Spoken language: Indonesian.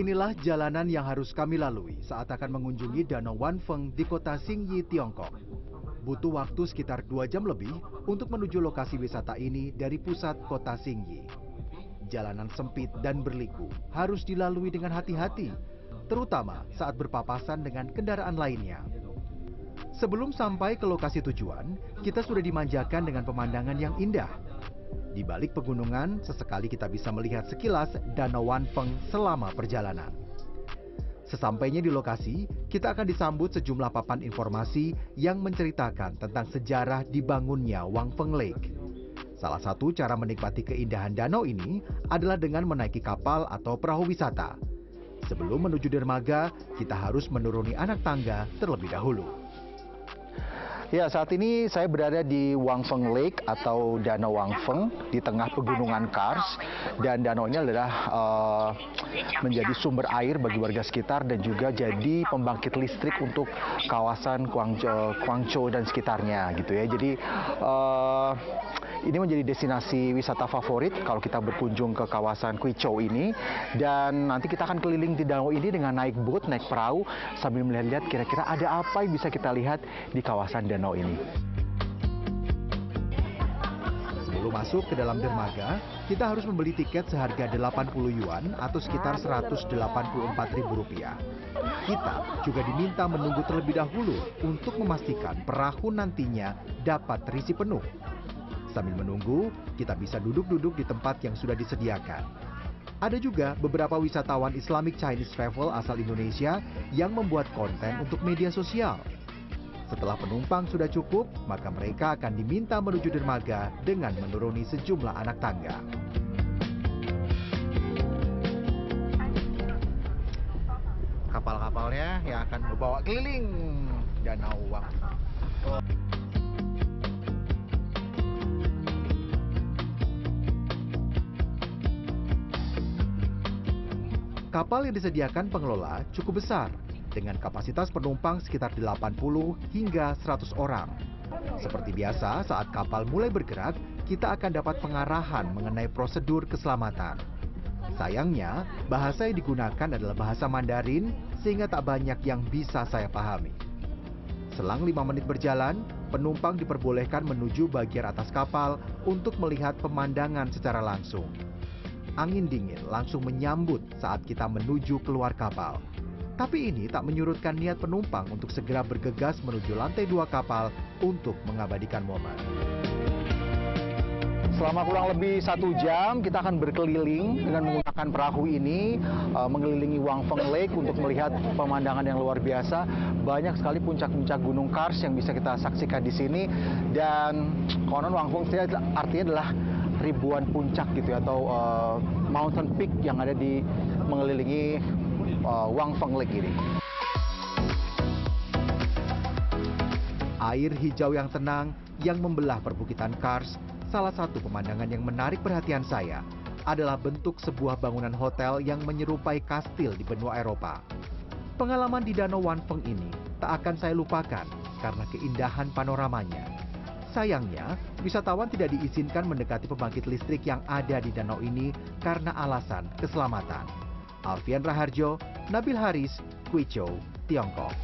Inilah jalanan yang harus kami lalui saat akan mengunjungi Danau Wanfeng di kota Xingyi, Tiongkok. Butuh waktu sekitar 2 jam lebih untuk menuju lokasi wisata ini dari pusat kota Xingyi. Jalanan sempit dan berliku harus dilalui dengan hati-hati, terutama saat berpapasan dengan kendaraan lainnya. Sebelum sampai ke lokasi tujuan, kita sudah dimanjakan dengan pemandangan yang indah. Di balik pegunungan, sesekali kita bisa melihat sekilas Danau Wanfeng selama perjalanan. Sesampainya di lokasi, kita akan disambut sejumlah papan informasi yang menceritakan tentang sejarah dibangunnya Wanfeng Lake. Salah satu cara menikmati keindahan danau ini adalah dengan menaiki kapal atau perahu wisata. Sebelum menuju dermaga, kita harus menuruni anak tangga terlebih dahulu. Ya, saat ini saya berada di Wanfeng Lake atau Danau Wanfeng di tengah pegunungan Kars, dan danau ini adalah menjadi sumber air bagi warga sekitar dan juga jadi pembangkit listrik untuk kawasan Guangzhou dan sekitarnya gitu ya. Jadi ini menjadi destinasi wisata favorit kalau kita berkunjung ke kawasan Guizhou ini, dan nanti kita akan keliling di danau ini dengan naik boat, naik perahu sambil melihat-lihat kira-kira ada apa yang bisa kita lihat di kawasan danau ini. Sebelum masuk ke dalam dermaga, kita harus membeli tiket seharga 80 yuan atau sekitar Rp184.000. Kita juga diminta menunggu terlebih dahulu untuk memastikan perahu nantinya dapat terisi penuh. Sambil menunggu, kita bisa duduk-duduk di tempat yang sudah disediakan. Ada juga beberapa wisatawan Islamic Chinese Travel asal Indonesia yang membuat konten untuk media sosial. Setelah penumpang sudah cukup, maka mereka akan diminta menuju dermaga dengan menuruni sejumlah anak tangga. Kapal-kapalnya yang akan membawa keliling Danau Wanfeng. Kapal yang disediakan pengelola cukup besar, dengan kapasitas penumpang sekitar 80 hingga 100 orang. Seperti biasa, saat kapal mulai bergerak, kita akan dapat pengarahan mengenai prosedur keselamatan. Sayangnya, bahasa yang digunakan adalah bahasa Mandarin, sehingga tak banyak yang bisa saya pahami. Selang 5 menit berjalan, penumpang diperbolehkan menuju bagian atas kapal untuk melihat pemandangan secara langsung. Angin dingin langsung menyambut saat kita menuju keluar kapal. Tapi ini tak menyurutkan niat penumpang untuk segera bergegas menuju lantai 2 kapal untuk mengabadikan momen. Selama kurang lebih 1 jam, kita akan berkeliling dengan menggunakan perahu ini, mengelilingi Wanfeng Lake untuk melihat pemandangan yang luar biasa. Banyak sekali puncak-puncak gunung Kars yang bisa kita saksikan di sini. Dan konon Wanfeng artinya adalah ribuan puncak gitu ya, atau mountain peak yang ada di mengelilingi Wanfeng Lake ini. Air hijau yang tenang yang membelah perbukitan Kars, salah satu pemandangan yang menarik perhatian saya adalah bentuk sebuah bangunan hotel yang menyerupai kastil di benua Eropa. Pengalaman di Danau Wanfeng ini tak akan saya lupakan karena keindahan panoramanya. Sayangnya, wisatawan tidak diizinkan mendekati pembangkit listrik yang ada di danau ini karena alasan keselamatan. Alfian Raharjo, Nabil Haris, Guizhou, Tiongkok.